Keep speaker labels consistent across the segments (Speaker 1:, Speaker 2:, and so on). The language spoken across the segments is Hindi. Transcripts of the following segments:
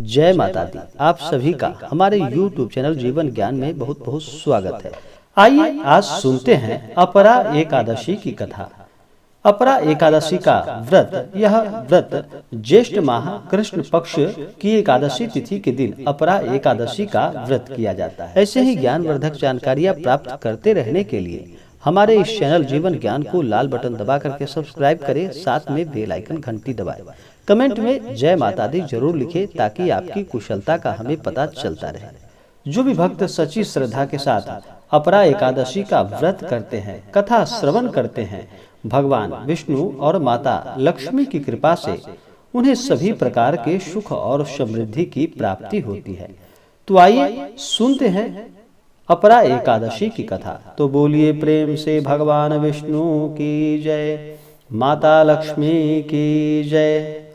Speaker 1: जय माता दी। आप सभी का हमारे YouTube चैनल जीवन ज्ञान में बहुत बहुत स्वागत है। आइए आज सुनते हैं अपरा एकादशी की कथा। अपरा एकादशी का व्रत, यह व्रत ज्येष्ठ माह कृष्ण पक्ष की एकादशी तिथि के दिन अपरा एकादशी का व्रत किया जाता है। ऐसे ही ज्ञानवर्धक जानकारियाँ प्राप्त करते रहने के लिए हमारे इस चैनल जीवन ज्ञान को लाल बटन दबा करके सब्सक्राइब करें, साथ में बेल आइकन घंटी दबाएं। कमेंट में जय माता दी जरूर लिखें ताकि आपकी कुशलता का हमें पता चलता रहे। जो भी भक्त सच्ची श्रद्धा के साथ अपरा एकादशी का व्रत करते हैं, कथा श्रवण करते हैं, भगवान विष्णु और माता लक्ष्मी की कृपा से उन्हें सभी प्रकार के सुख और समृद्धि की प्राप्ति होती है। तो आइए सुनते हैं अपरा एकादशी की कथा। तो बोलिए प्रेम से भगवान विष्णु की जय, माता लक्ष्मी की जय।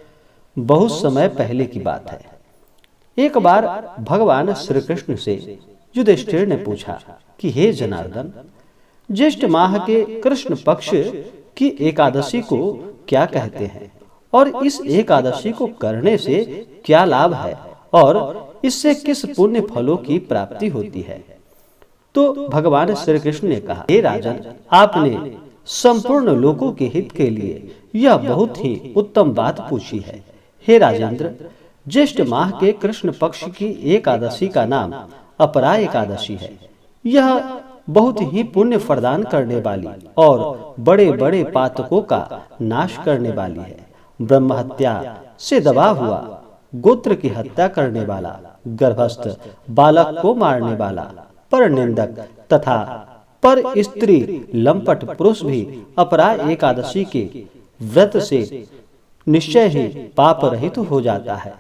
Speaker 1: बहुत समय पहले की बात है। एक बार भगवान श्री कृष्ण से युधिष्ठिर ने पूछा कि हे जनार्दन, ज्येष्ठ माह के कृष्ण पक्ष की एकादशी को क्या कहते हैं और इस एकादशी को करने से क्या लाभ है और इससे किस पुण्य फलों की प्राप्ति होती है। तो भगवान श्री कृष्ण ने कहा, हे राजन, आपने संपूर्ण लोगों के हित के लिए यह बहुत ही उत्तम बात पूछी है। हे राजेंद्र, ज्येष्ठ माह के कृष्ण पक्ष की एकादशी का नाम अपरा एकादशी है। यह बहुत ही पुण्य प्रदान करने वाली और बड़े बड़े पातकों का नाश करने वाली है। ब्रह्म हत्या से दबा हुआ, गोत्र की हत्या करने वाला, गर्भस्थ बालक को मारने वाला, पर निंदक तथा पर स्त्री लंपट पुरुष भी अपरा एकादशी के व्रत से निश्चय ही पाप रहित हो जाता है।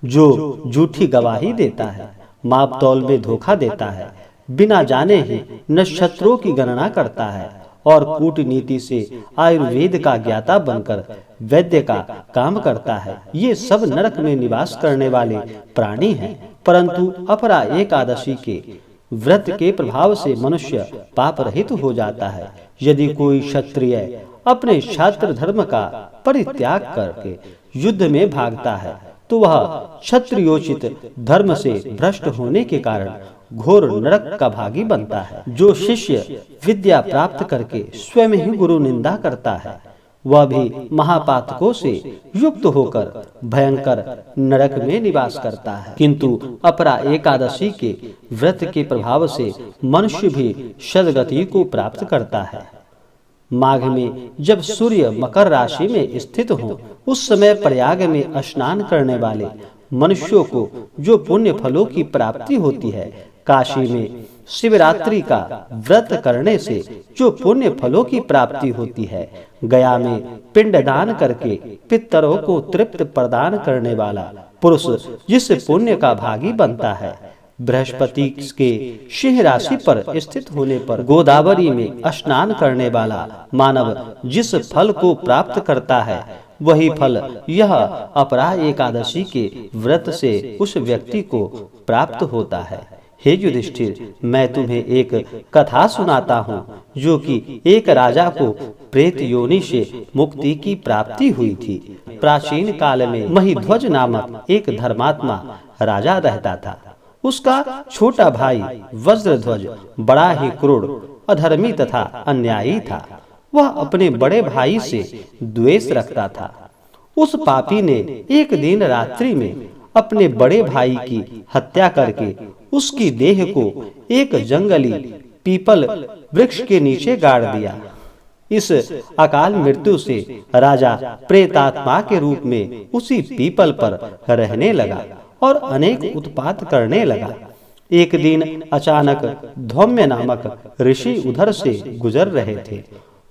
Speaker 1: जो झूठी गवाही देता है, माप तौल में धोखा देता है, बिना जाने ही नक्षत्रों की गणना करता है और कूटनीति से आयुर्वेद का ज्ञाता बनकर वैद्य का काम करता है, ये सब नरक में निवास करने वाले प्राणी हैं। परंतु अपरा एकादशी के व्रत के प्रभाव से मनुष्य पाप रहित हो जाता है। यदि कोई क्षत्रिय अपने छात्र धर्म का परित्याग करके युद्ध में भागता है तो वह क्षत्रियोचित धर्म से भ्रष्ट होने के कारण घोर नरक का भागी बनता है। जो शिष्य विद्या प्राप्त करके स्वयं ही गुरु निंदा करता है, वह भी महापातकों से युक्त होकर भयंकर नरक में निवास करता है। किंतु अपरा एकादशी के व्रत के प्रभाव से मनुष्य भी सद्गति को प्राप्त करता है। माघ में जब सूर्य मकर राशि में स्थित हो, उस समय प्रयाग में स्नान करने वाले मनुष्यों को जो पुण्य फलों की प्राप्ति होती है, काशी में शिवरात्रि का व्रत करने से जो पुण्य फलों की प्राप्ति होती है, गया में पिंडदान करके पितरों को तृप्त प्रदान करने वाला पुरुष जिस पुण्य का भागी बनता है, बृहस्पति के सिंह राशि पर स्थित होने पर गोदावरी में स्नान करने वाला मानव जिस फल को प्राप्त करता है, वही फल यह अपरा एकादशी के व्रत से उस व्यक्ति को प्राप्त होता है। हे युधिष्ठिर, मैं तुम्हें एक कथा सुनाता हूँ, जो कि एक राजा को प्रेत योनि से मुक्ति की प्राप्ति हुई थी। प्राचीन काल में महिध्वज नामक एक धर्मात्मा राजा रहता था। उसका छोटा भाई वज्रध्वज बड़ा ही क्रूर, अधर्मी तथा अन्यायी था। वह अपने बड़े भाई से द्वेष रखता था। उस पापी ने एक दिन रात्रि में अपने बड़े भाई की हत्या करके उसकी देह को एक जंगली पीपल वृक्ष के नीचे गाड़ दिया। इस अकाल मृत्यु से राजा प्रेतात्मा के रूप में उसी पीपल पर रहने लगा और अनेक उत्पात करने लगा। एक दिन अचानक धौम्य नामक ऋषि उधर से गुजर रहे थे।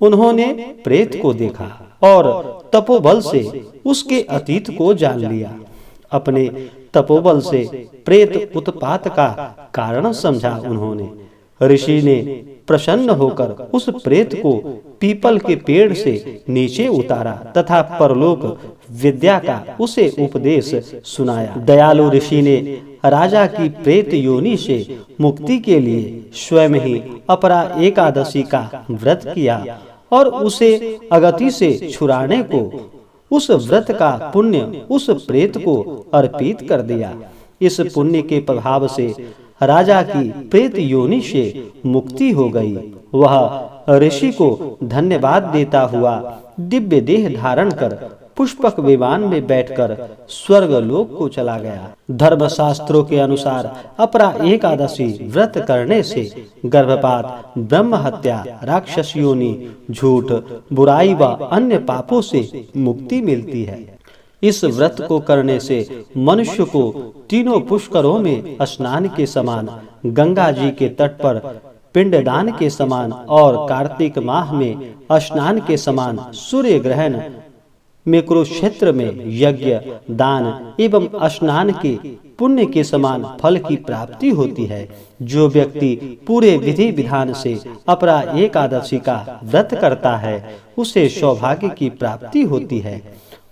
Speaker 1: उन्होंने प्रेत को देखा और तपोबल से उसके अतीत को जान लिया। अपने तपोबल से प्रेत उत्पात का कारण समझा उन्होंने। ऋषि ने प्रसन्न होकर उस प्रेत को पीपल के पेड़ से नीचे उतारा तथा परलोक विद्या का उसे उपदेश सुनाया। दयालु ऋषि ने राजा की प्रेत योनि से मुक्ति के लिए स्वयं ही अपरा एकादशी का व्रत किया और उसे अगति से छुड़ाने को उस व्रत का पुण्य उस प्रेत को अर्पित कर दिया। इस पुण्य के प्रभाव से राजा की प्रेत योनि से मुक्ति हो गई। वह ऋषि को धन्यवाद देता हुआ दिव्य देह धारण कर पुष्पक विमान में बैठकर स्वर्ग लोक को चला गया। धर्मशास्त्रों के अनुसार अपरा एकादशी व्रत करने से गर्भपात, ब्रह्म हत्या, राक्षस योनि, झूठ, बुराई व अन्य पापों से मुक्ति मिलती है। इस व्रत को करने से मनुष्य को तीनों पुष्करों में स्नान के समान, गंगा जी के तट पर पिंडदान के समान और कार्तिक माह में स्नान के समान, सूर्य ग्रहण में कुरुक्षेत्र में यज्ञ, दान एवं स्नान के पुण्य के समान फल की प्राप्ति होती है। जो व्यक्ति पूरे विधि विधान से अपरा एकादशी का व्रत करता है उसे सौभाग्य की प्राप्ति होती है,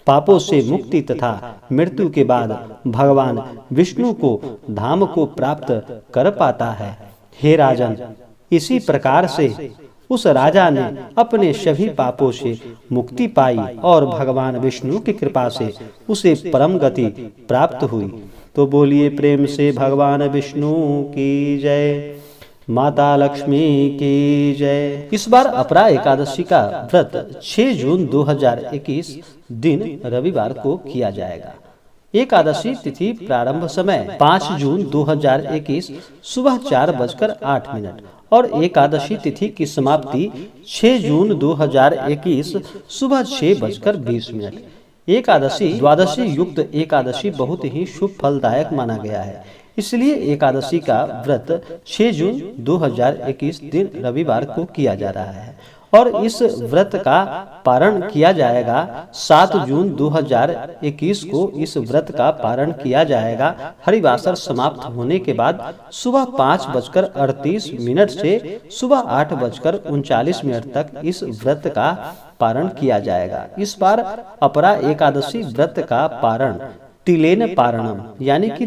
Speaker 1: पापों से मुक्ति तथा मृत्यु के बाद भगवान विष्णु को धाम को प्राप्त कर पाता है। हे राजन, इसी प्रकार से उस राजा ने अपने सभी पापों से मुक्ति पाई और भगवान विष्णु की कृपा से उसे परम गति प्राप्त हुई। तो बोलिए प्रेम से भगवान विष्णु की जय, माता लक्ष्मी की जय। इस बार अपरा एकादशी का व्रत 6 जून 2021 दिन रविवार को किया जाएगा। एकादशी तिथि प्रारंभ समय 5 जून 2021 सुबह 4:08 और एकादशी तिथि की समाप्ति 6 जून 2021 सुबह 6:20। एकादशी द्वादशी युक्त एकादशी बहुत ही शुभ फलदायक माना गया है, इसलिए एकादशी का व्रत 6 जून 2021 दिन रविवार को किया जा रहा है और इस व्रत का पारण किया जाएगा। 7 जून 2021 को इस व्रत का पारण किया जाएगा। हरिवासर समाप्त होने के बाद सुबह 5:38 से सुबह 8:39 तक इस व्रत का पारण किया जाएगा। इस बार अपरा एकादशी व्रत का पारण तिलेन पारणम यानी कि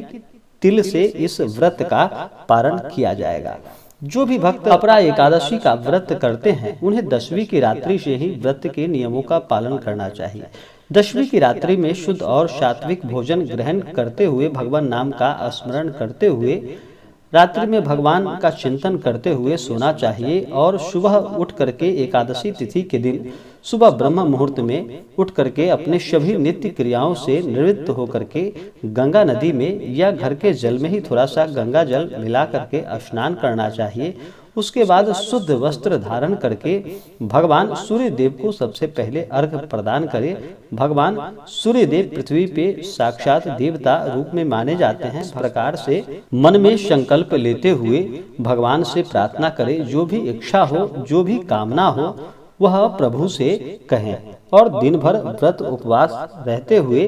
Speaker 1: तिल से इस व्रत का पारण किया जाएगा। जो भी भक्त अपरा एकादशी का व्रत करते हैं उन्हें दशमी की रात्रि से ही व्रत के नियमों का पालन करना चाहिए। दशमी की रात्रि में शुद्ध और सात्विक भोजन ग्रहण करते हुए भगवान नाम का स्मरण करते हुए रात्रि में भगवान का चिंतन करते हुए सोना चाहिए और सुबह उठ करके एकादशी तिथि के दिन सुबह ब्रह्म मुहूर्त में उठ करके अपने सभी नित्य क्रियाओं से निवृत्त होकर के गंगा नदी में या घर के जल में ही थोड़ा सा गंगा जल मिला करके स्नान करना चाहिए। उसके बाद शुद्ध वस्त्र धारण करके भगवान सूर्य देव को सबसे पहले अर्घ्य प्रदान करें। भगवान सूर्य देव पृथ्वी पे साक्षात देवता रूप में माने जाते हैं। इस प्रकार से मन में संकल्प लेते हुए भगवान से प्रार्थना करें। जो भी इच्छा हो, जो भी कामना हो वह प्रभु से कहें और दिन भर व्रत उपवास रहते हुए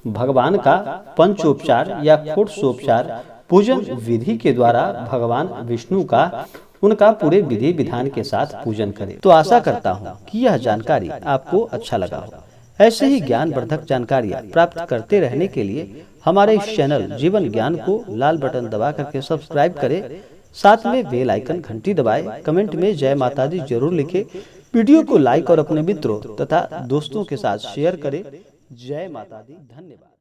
Speaker 1: भगवान का पंचोपचार या षोडशोपचार पूजन विधि के द्वारा भगवान विष्णु का उनका पूरे विधि विधान के साथ पूजन करें। तो आशा करता हूँ कि यह जानकारी आपको अच्छा लगा हो। ऐसे ही ज्ञानवर्धक जानकारियाँ प्राप्त करते रहने के लिए हमारे इस चैनल जीवन ज्ञान को लाल बटन दबा करके सब्सक्राइब करें, साथ में बेल आइकन घंटी दबाएं, कमेंट में जय माता दी जरूर लिखें, वीडियो को लाइक और अपने मित्रों तथा दोस्तों के साथ शेयर करें। जय माता दी। धन्यवाद।